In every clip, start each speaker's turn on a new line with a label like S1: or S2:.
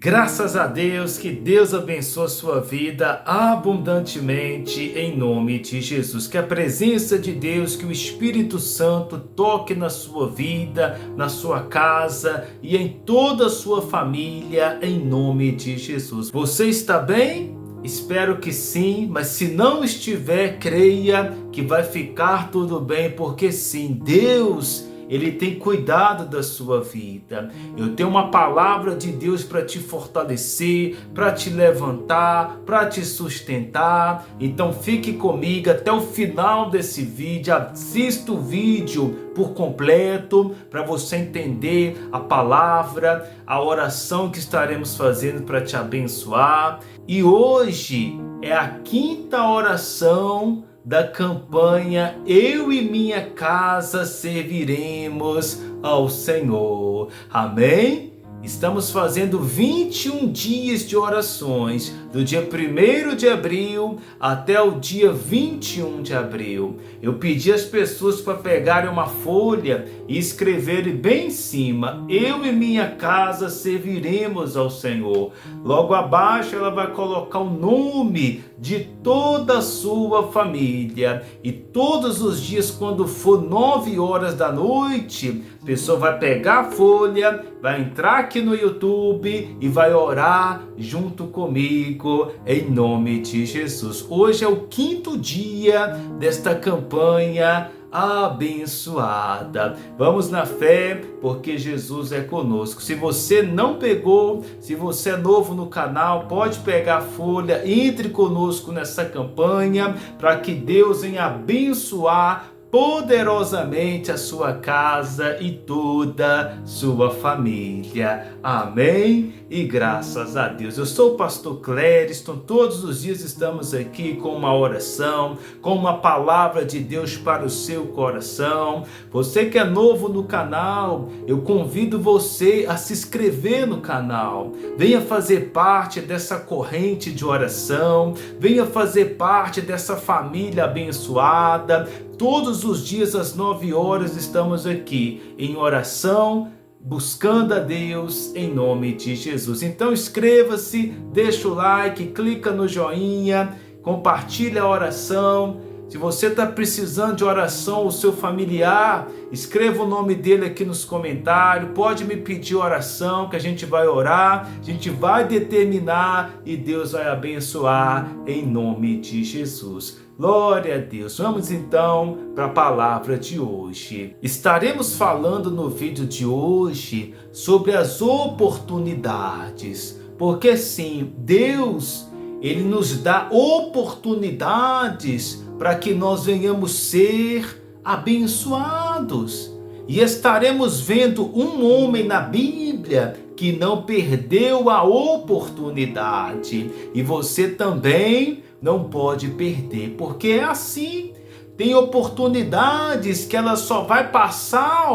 S1: Graças a Deus, que Deus abençoe a sua vida abundantemente em nome de Jesus. Que a presença de Deus, que o Espírito Santo toque na sua vida, na sua casa e em toda a sua família em nome de Jesus. Você está bem? Espero que sim, mas se não estiver, creia que vai ficar tudo bem, porque sim, Deus, Ele tem cuidado da sua vida. Eu tenho uma palavra de Deus para te fortalecer, para te levantar, para te sustentar. Então fique comigo até o final desse vídeo. Assista o vídeo por completo para você entender a palavra, a oração que estaremos fazendo para te abençoar. E hoje é a quinta oração da campanha Eu e Minha Casa Serviremos ao Senhor. Amém? Estamos fazendo 21 dias de orações, do dia 1º de abril até o dia 21 de abril. Eu pedi às pessoas para pegarem uma folha e escreverem bem em cima: Eu e minha casa serviremos ao Senhor. Logo abaixo ela vai colocar o nome de toda a sua família. E todos os dias, quando for 9 horas da noite, a pessoa vai pegar a folha, vai entrar aqui no YouTube e vai orar junto comigo em nome de Jesus. Hoje é o 5º dia desta campanha abençoada. Vamos na fé, porque Jesus é conosco. Se você não pegou, se você é novo no canal, pode pegar a folha, entre conosco nessa campanha, para que Deus venha abençoar poderosamente a sua casa e toda sua família. Amém? E graças a Deus. Eu sou o pastor Clériston. Todos os dias estamos aqui com uma oração, com uma palavra de Deus para o seu coração. Você que é novo no canal, eu convido você a se inscrever no canal. Venha fazer parte dessa corrente de oração. Venha fazer parte dessa família abençoada. Todos os dias às 9 horas estamos aqui em oração, buscando a Deus em nome de Jesus. Então inscreva-se, deixa o like, clica no joinha, compartilha a oração. Se você está precisando de oração, o seu familiar, escreva o nome dele aqui nos comentários. Pode me pedir oração, que a gente vai orar, a gente vai determinar e Deus vai abençoar em nome de Jesus. Glória a Deus. Vamos então para a palavra de hoje. Estaremos falando no vídeo de hoje sobre as oportunidades. Porque sim, Deus, Ele nos dá oportunidades para que nós venhamos ser abençoados. E estaremos vendo um homem na Bíblia que não perdeu a oportunidade. E você também não pode perder, porque é assim. Tem oportunidades que ela só vai passar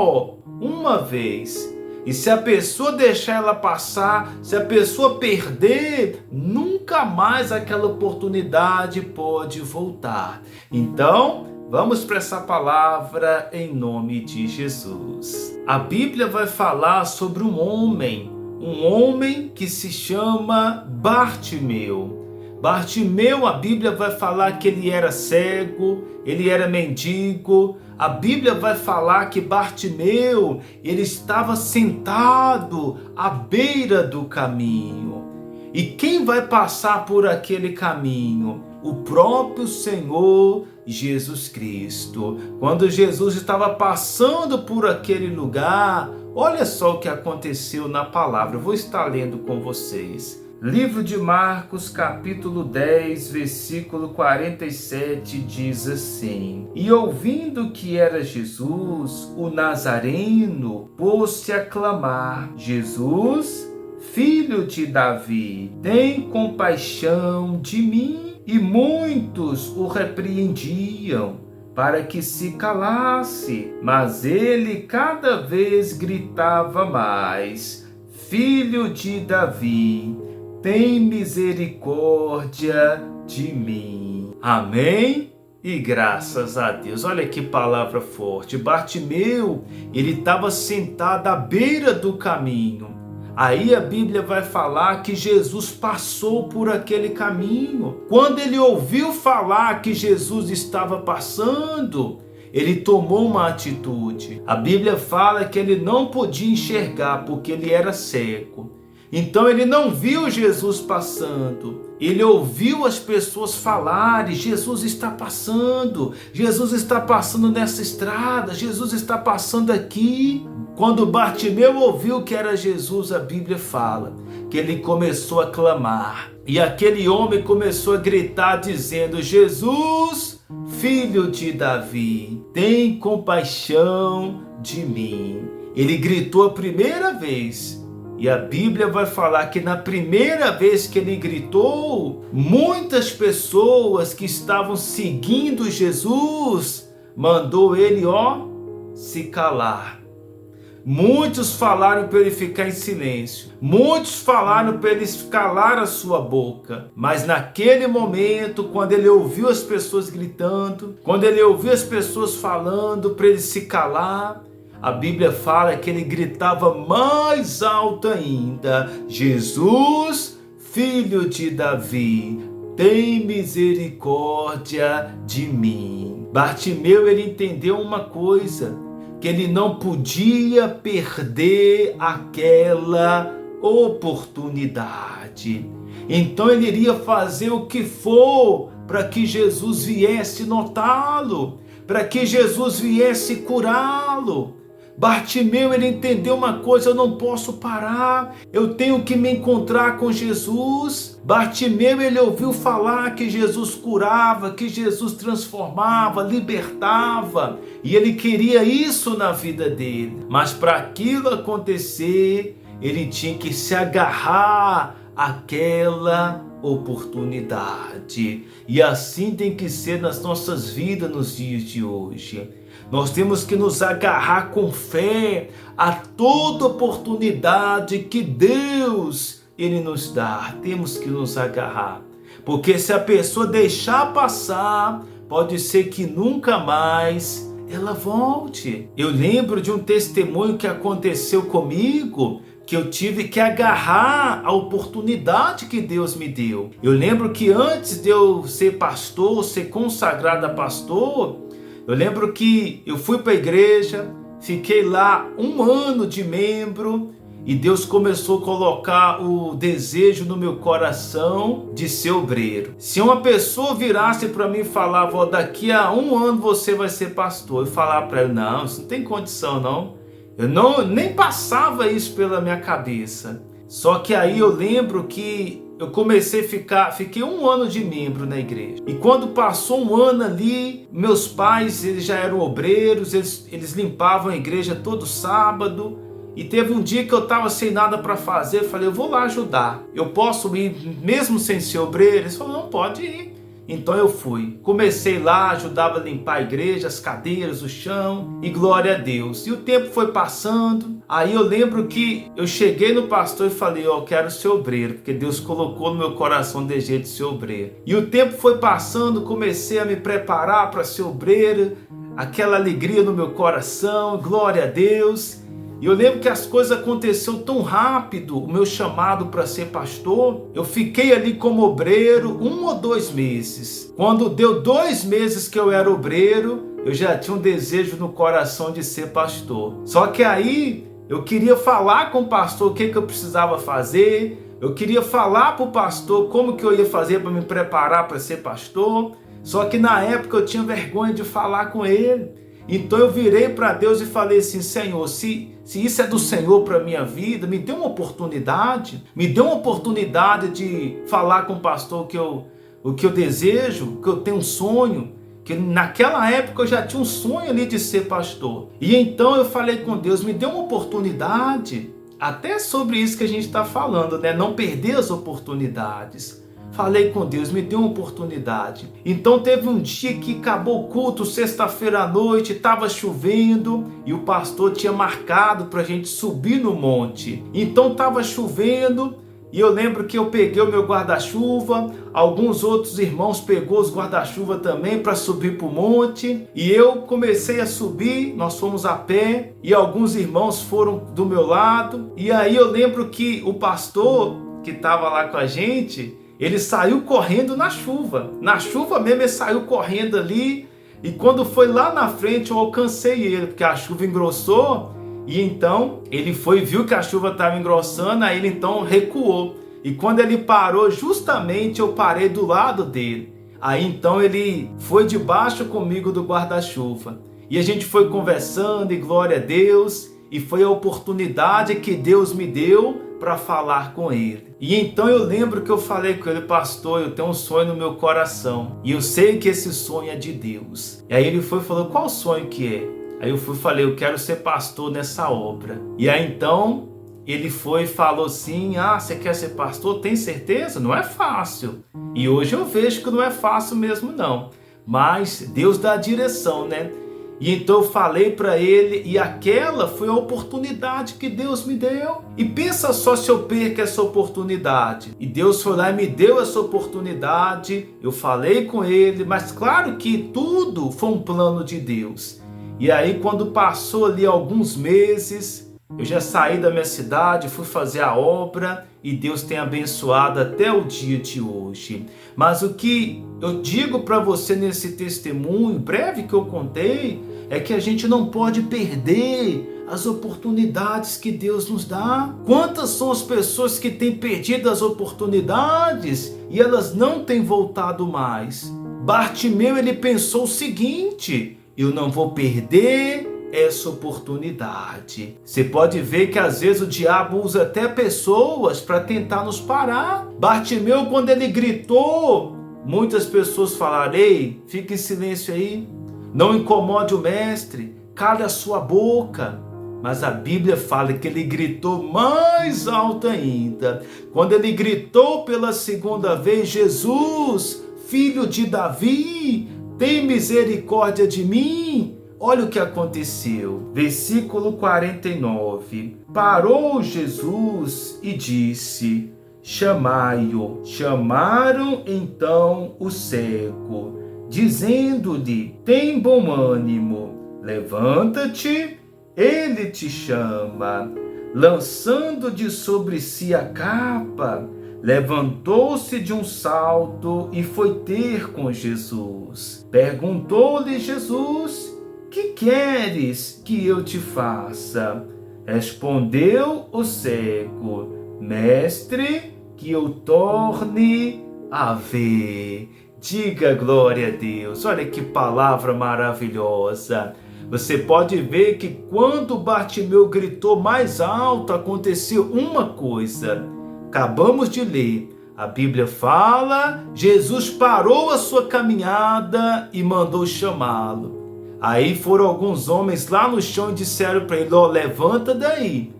S1: uma vez. E se a pessoa deixar ela passar, se a pessoa perder, nunca mais aquela oportunidade pode voltar. Então, vamos para essa palavra em nome de Jesus. A Bíblia vai falar sobre um homem que se chama Bartimeu. Bartimeu, a Bíblia vai falar que ele era cego, ele era mendigo. A Bíblia vai falar que Bartimeu, ele estava sentado à beira do caminho. E quem vai passar por aquele caminho? O próprio Senhor Jesus Cristo. Quando Jesus estava passando por aquele lugar, olha só o que aconteceu na palavra. Eu vou estar lendo com vocês. Livro de Marcos, capítulo 10, versículo 47, diz assim: E ouvindo que era Jesus, o Nazareno, pôs-se a clamar: Jesus, filho de Davi, tem compaixão de mim. E muitos o repreendiam para que se calasse, mas ele cada vez gritava mais: Filho de Davi, tem misericórdia de mim. Amém? E graças a Deus. Olha que palavra forte. Bartimeu, ele estava sentado à beira do caminho. Aí a Bíblia vai falar que Jesus passou por aquele caminho. Quando ele ouviu falar que Jesus estava passando, ele tomou uma atitude. A Bíblia fala que ele não podia enxergar porque ele era cego. Então ele não viu Jesus passando. Ele ouviu as pessoas falarem: Jesus está passando nessa estrada, Jesus está passando aqui. Quando Bartimeu ouviu que era Jesus, a Bíblia fala que ele começou a clamar. E aquele homem começou a gritar dizendo: Jesus, filho de Davi, tem compaixão de mim. Ele gritou a primeira vez. E a Bíblia vai falar que na primeira vez que ele gritou, muitas pessoas que estavam seguindo Jesus mandou ele, se calar. Muitos falaram para ele ficar em silêncio. Muitos falaram para ele calar a sua boca. Mas naquele momento, quando ele ouviu as pessoas gritando, quando ele ouviu as pessoas falando para ele se calar, a Bíblia fala que ele gritava mais alto ainda: Jesus, filho de Davi, tem misericórdia de mim. Bartimeu, ele entendeu uma coisa, que ele não podia perder aquela oportunidade. Então ele iria fazer o que for para que Jesus viesse notá-lo, para que Jesus viesse curá-lo. Bartimeu, ele entendeu uma coisa: eu não posso parar, eu tenho que me encontrar com Jesus. Bartimeu, ele ouviu falar que Jesus curava, que Jesus transformava, libertava, e ele queria isso na vida dele. Mas para aquilo acontecer, ele tinha que se agarrar àquela oportunidade. E assim tem que ser nas nossas vidas nos dias de hoje. Nós temos que nos agarrar com fé a toda oportunidade que Deus ele nos dá. Temos que nos agarrar, porque se a pessoa deixar passar, pode ser que nunca mais ela volte. Eu lembro de um testemunho que aconteceu comigo, que eu tive que agarrar a oportunidade que Deus me deu. Eu lembro que antes de eu ser pastor, ser consagrado a pastor, eu lembro que eu fui para a igreja, fiquei lá 1 ano de membro, e Deus começou a colocar o desejo no meu coração de ser obreiro. Se uma pessoa virasse para mim e falava: daqui a 1 ano você vai ser pastor, eu falava para ela: não, isso não tem condição não. Eu nem passava isso pela minha cabeça. Só que aí eu lembro que eu comecei fiquei 1 ano de membro na igreja. E quando passou 1 ano ali, meus pais, eles já eram obreiros, eles limpavam a igreja todo sábado. E teve um dia que eu estava sem nada para fazer, eu falei: eu vou lá ajudar. Eu posso ir mesmo sem ser obreiro? Eles falaram: não, pode ir. Então eu fui. Comecei lá, ajudava a limpar a igreja, as cadeiras, o chão, e glória a Deus. E o tempo foi passando. Aí eu lembro que eu cheguei no pastor e falei: eu quero ser obreiro, porque Deus colocou no meu coração o desejo de ser obreiro. E o tempo foi passando, comecei a me preparar para ser obreiro, aquela alegria no meu coração, glória a Deus. E eu lembro que as coisas aconteceram tão rápido, o meu chamado para ser pastor. Eu fiquei ali como obreiro 1 ou 2 meses. Quando deu 2 meses que eu era obreiro, eu já tinha um desejo no coração de ser pastor. Só que aí eu queria falar com o pastor o que eu precisava fazer. Eu queria falar para o pastor como que eu ia fazer para me preparar para ser pastor. Só que na época eu tinha vergonha de falar com ele. Então eu virei para Deus e falei assim: Senhor, se isso é do Senhor para a minha vida, me dê uma oportunidade. Me dê uma oportunidade de falar com o pastor o que eu desejo, que eu tenho um sonho. Que naquela época eu já tinha um sonho ali de ser pastor. E então eu falei com Deus: me dê uma oportunidade. Até sobre isso que a gente está falando, né? Não perder as oportunidades. Falei com Deus: me deu uma oportunidade. Então teve um dia que acabou o culto, sexta-feira à noite, estava chovendo e o pastor tinha marcado para a gente subir no monte. Então estava chovendo E eu lembro que eu peguei o meu guarda-chuva, alguns outros irmãos pegou os guarda-chuva também para subir para o monte. E eu comecei a subir, nós fomos a pé e alguns irmãos foram do meu lado. E aí eu lembro que o pastor que estava lá com a gente, ele saiu correndo na chuva mesmo ele saiu correndo ali. E quando foi lá na frente eu alcancei ele, porque a chuva engrossou. E então ele viu que a chuva estava engrossando, aí ele então recuou. E quando ele parou, justamente eu parei do lado dele. Aí então ele foi debaixo comigo do guarda-chuva. E a gente foi conversando, e glória a Deus. E foi a oportunidade que Deus me deu para falar com ele. E então eu lembro que eu falei com ele: pastor, eu tenho um sonho no meu coração. E eu sei que esse sonho é de Deus. E aí ele foi e falou: qual sonho que é? Aí eu falei: eu quero ser pastor nessa obra. E aí então ele foi e falou assim: ah, você quer ser pastor? Tem certeza? Não é fácil. E hoje eu vejo que não é fácil mesmo não. Mas Deus dá a direção, né? E então eu falei para ele, e aquela foi a oportunidade que Deus me deu. E pensa só se eu perco essa oportunidade. E Deus foi lá e me deu essa oportunidade. Eu falei com ele, mas claro que tudo foi um plano de Deus. E aí quando passou ali alguns meses, eu já saí da minha cidade, fui fazer a obra e Deus tem abençoado até o dia de hoje. Mas o que eu digo para você nesse testemunho breve que eu contei é que a gente não pode perder as oportunidades que Deus nos dá. Quantas são as pessoas que têm perdido as oportunidades e elas não têm voltado mais? Bartimeu, ele pensou o seguinte: eu não vou perder essa oportunidade. Você pode ver que às vezes o diabo usa até pessoas para tentar nos parar. Bartimeu, quando ele gritou, muitas pessoas falaram: ei, fique em silêncio aí, não incomode o mestre, cale a sua boca. Mas a Bíblia fala que ele gritou mais alto ainda. Quando ele gritou pela segunda vez: Jesus, filho de Davi, tem misericórdia de mim. Olha o que aconteceu. Versículo 49. Parou Jesus e disse: chamai-o. Chamaram então o cego, dizendo-lhe: tem bom ânimo, levanta-te, ele te chama. Lançando de sobre si a capa, levantou-se de um salto e foi ter com Jesus. Perguntou-lhe Jesus: que queres que eu te faça? Respondeu o cego: mestre, que eu torne a ver. Diga glória a Deus. Olha que palavra maravilhosa. Você pode ver que quando Bartimeu gritou mais alto, aconteceu uma coisa. Acabamos de ler. A Bíblia fala: Jesus parou a sua caminhada e mandou chamá-lo. Aí foram alguns homens lá no chão e disseram para ele: ó, levanta daí,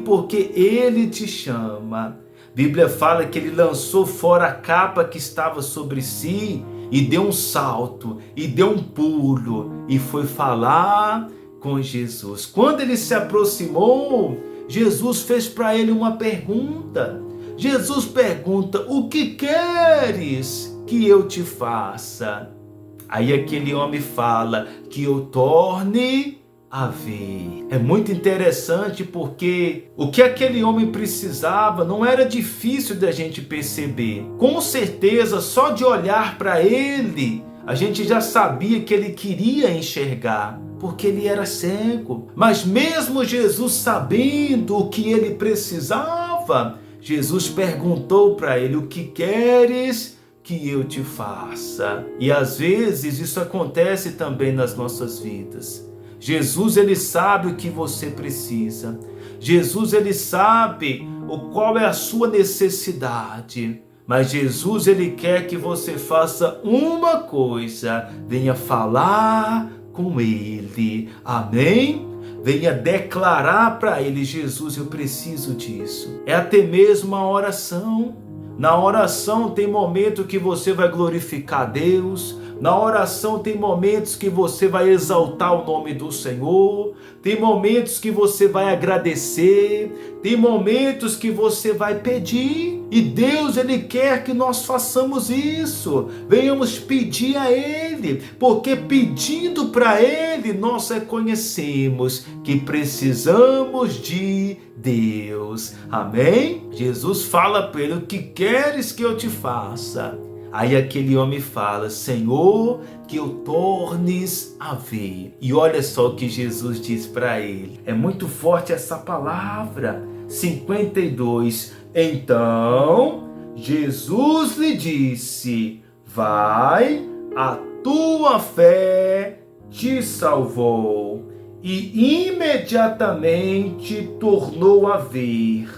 S1: porque ele te chama. A Bíblia fala que ele lançou fora a capa que estava sobre si e deu um salto, e deu um pulo, e foi falar com Jesus. Quando ele se aproximou, Jesus fez para ele uma pergunta. Jesus pergunta: o que queres que eu te faça? Aí aquele homem fala: que eu torne a ver. É muito interessante porque o que aquele homem precisava não era difícil da gente perceber. Com certeza, só de olhar para ele, a gente já sabia que ele queria enxergar, porque ele era cego. Mas mesmo Jesus sabendo o que ele precisava, Jesus perguntou para ele: o que queres que eu te faça? E às vezes isso acontece também nas nossas vidas. Jesus, ele sabe o que você precisa. Jesus, ele sabe qual é a sua necessidade. Mas Jesus, ele quer que você faça uma coisa: venha falar com ele. Amém? Venha declarar para ele: Jesus, eu preciso disso. É até mesmo uma oração. Na oração tem momento que você vai glorificar a Deus. Na oração tem momentos que você vai exaltar o nome do Senhor. tem momentos que você vai agradecer, tem momentos que você vai pedir. E Deus, Ele quer que nós façamos isso. Venhamos pedir a Ele, porque pedindo para Ele, nós reconhecemos que precisamos de Deus. Amém? Jesus fala para ele: o que queres que eu te faça? Aí aquele homem fala: Senhor, que eu tornes a ver. E olha só o que Jesus diz para ele. É muito forte essa palavra. 52. Então Jesus lhe disse: vai, a tua fé te salvou. E imediatamente tornou a ver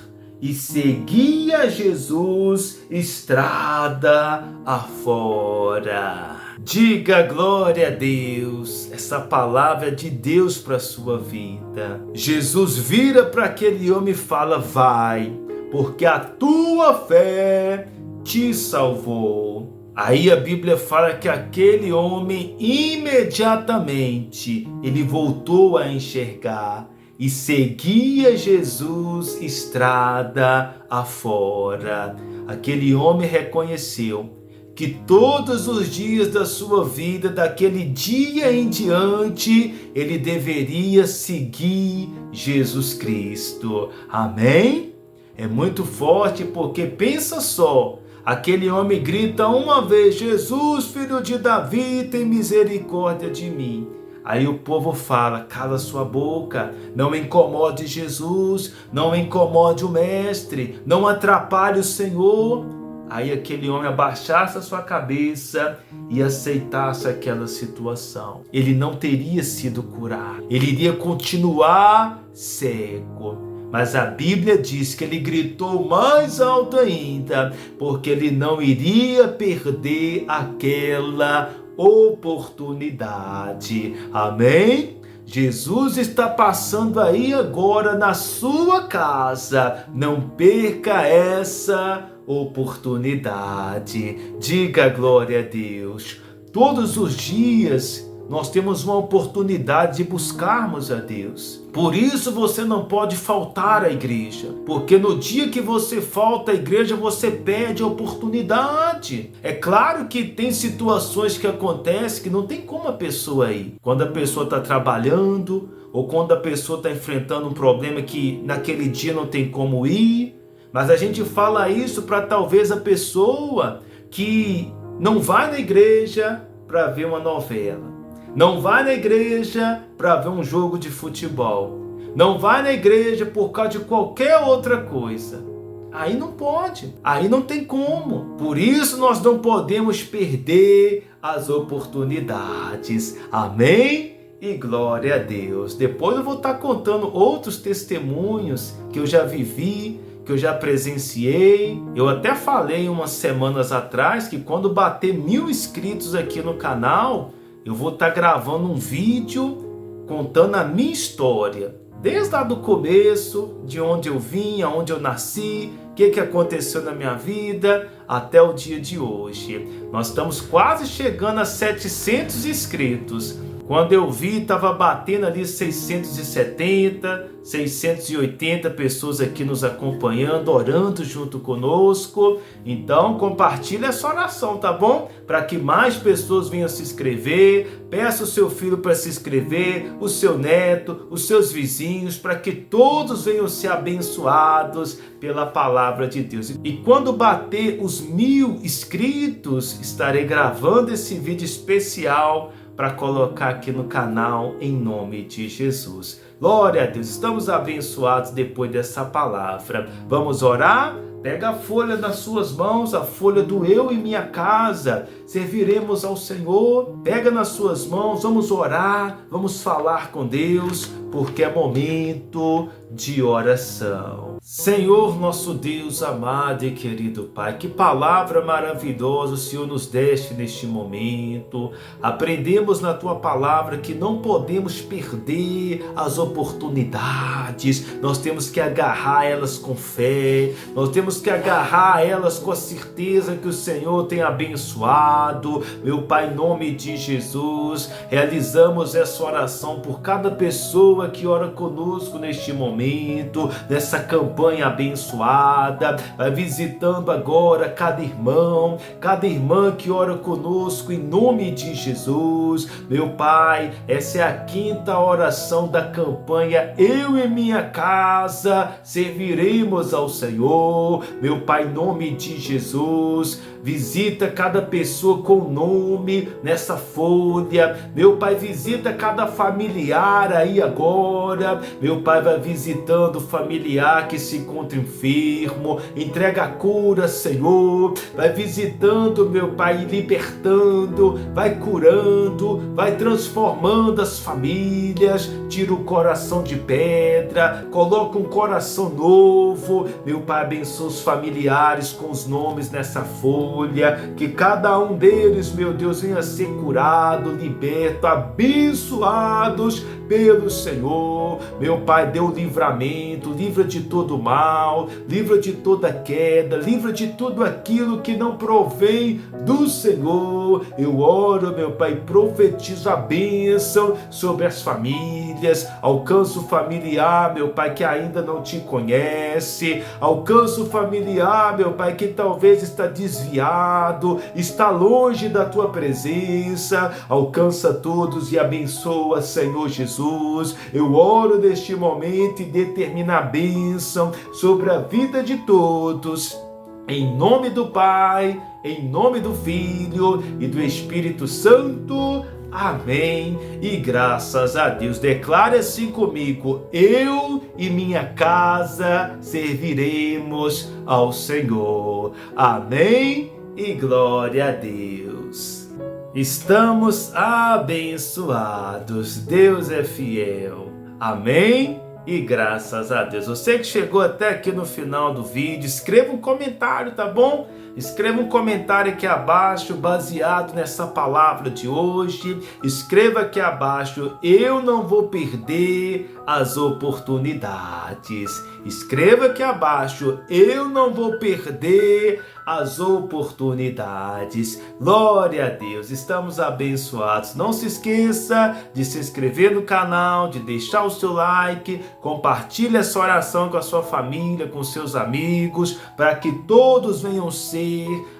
S1: e seguia Jesus estrada afora. Diga glória a Deus. Essa palavra é de Deus para a sua vida. Jesus vira para aquele homem e fala: vai, porque a tua fé te salvou. Aí a Bíblia fala que aquele homem imediatamente ele voltou a enxergar e seguia Jesus estrada afora. Aquele homem reconheceu que todos os dias da sua vida, daquele dia em diante, ele deveria seguir Jesus Cristo. Amém? É muito forte, porque pensa só, aquele homem grita uma vez: Jesus, filho de Davi, tem misericórdia de mim. Aí o povo fala: cala sua boca, não incomode Jesus, não incomode o mestre, não atrapalhe o Senhor. Aí aquele homem abaixasse a sua cabeça e aceitasse aquela situação. Ele não teria sido curado, ele iria continuar cego. Mas a Bíblia diz que ele gritou mais alto ainda, porque ele não iria perder aquela oportunidade. Amém? Jesus está passando aí agora na sua casa. Não perca essa oportunidade. Diga glória a Deus. Todos os dias nós temos uma oportunidade de buscarmos a Deus. Por isso você não pode faltar à igreja, porque no dia que você falta à igreja, você perde a oportunidade. É claro que tem situações que acontecem que não tem como a pessoa ir. Quando a pessoa está trabalhando, ou quando a pessoa está enfrentando um problema que naquele dia não tem como ir. Mas a gente fala isso para talvez a pessoa que não vai na igreja para ver uma novela, não vai na igreja para ver um jogo de futebol, não vai na igreja por causa de qualquer outra coisa. Aí não pode, aí não tem como. Por isso nós não podemos perder as oportunidades. Amém? E glória a Deus. Depois eu vou estar contando outros testemunhos que eu já vivi, que eu já presenciei. Eu até falei umas semanas atrás que quando bater 1000 inscritos aqui no canal, eu vou estar gravando um vídeo contando a minha história. Desde lá do começo, de onde eu vim, aonde eu nasci, o que aconteceu na minha vida, até o dia de hoje. Nós estamos quase chegando a 700 inscritos. Quando eu vi, estava batendo ali 670, 680 pessoas aqui nos acompanhando, orando junto conosco. Então, compartilha essa oração, tá bom? Para que mais pessoas venham se inscrever. Peça o seu filho para se inscrever, o seu neto, os seus vizinhos, para que todos venham ser abençoados pela palavra de Deus. E quando bater os 1000 inscritos, estarei gravando esse vídeo especial para colocar aqui no canal em nome de Jesus. Glória a Deus, estamos abençoados depois dessa palavra. Vamos orar? Pega a folha nas suas mãos, a folha do Eu e Minha Casa. Serviremos ao Senhor. Pega nas suas mãos, vamos orar, vamos falar com Deus, porque é momento de oração. Senhor, nosso Deus amado e querido Pai, que palavra maravilhosa o Senhor nos deste neste momento. Aprendemos na Tua palavra que não podemos perder as oportunidades, nós temos que agarrar elas com fé, nós temos que agarrar elas com a certeza que o Senhor tem abençoado, abençoado. Meu Pai, em nome de Jesus, realizamos essa oração por cada pessoa que ora conosco neste momento, nessa campanha abençoada. Vai visitando agora cada irmão, cada irmã que ora conosco em nome de Jesus. Meu Pai, essa é a 5ª oração da campanha Eu e Minha Casa Serviremos ao Senhor. Meu Pai, em nome de Jesus, visita cada pessoa com nome nessa folha. Meu Pai, visita cada familiar aí agora. Meu Pai, vai visitando o familiar que se encontra enfermo. Entrega a cura, Senhor. Vai visitando, meu Pai, libertando, vai curando, vai transformando as famílias. Tira o coração de pedra, coloca um coração novo. Meu Pai, abençoa os familiares com os nomes nessa folha, que cada um deles, meu Deus, venha ser curado, liberto, abençoados pelo Senhor. Meu Pai, dê o livramento, livra de todo mal, livra de toda queda, livra de tudo aquilo que não provém do Senhor. Eu oro, meu Pai, profetizo a bênção sobre as famílias. Alcança o familiar, meu Pai, que ainda não te conhece. Alcança o familiar, meu Pai, que talvez está desviado, está longe da tua presença. Alcança todos e abençoa, Senhor Jesus. Eu oro neste momento e determina a bênção sobre a vida de todos. Em nome do Pai, em nome do Filho e do Espírito Santo. Amém. E graças a Deus. Declare assim comigo: eu e minha casa serviremos ao Senhor. Amém. E glória a Deus. Estamos abençoados. Deus é fiel. Amém. E graças a Deus. Você que chegou até aqui no final do vídeo, escreva um comentário, tá bom? Escreva um comentário aqui abaixo, baseado nessa palavra de hoje. Escreva aqui abaixo: eu não vou perder as oportunidades. Escreva aqui abaixo: eu não vou perder as oportunidades. Glória a Deus, estamos abençoados. Não se esqueça de se inscrever no canal, de deixar o seu like, compartilhe essa oração com a sua família, com seus amigos, para que todos venham ser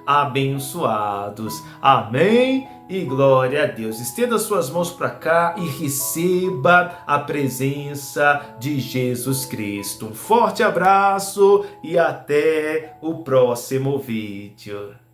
S1: abençoados. Amém. E glória a Deus. Estenda suas mãos para cá e receba a presença de Jesus Cristo. Um forte abraço e até o próximo vídeo.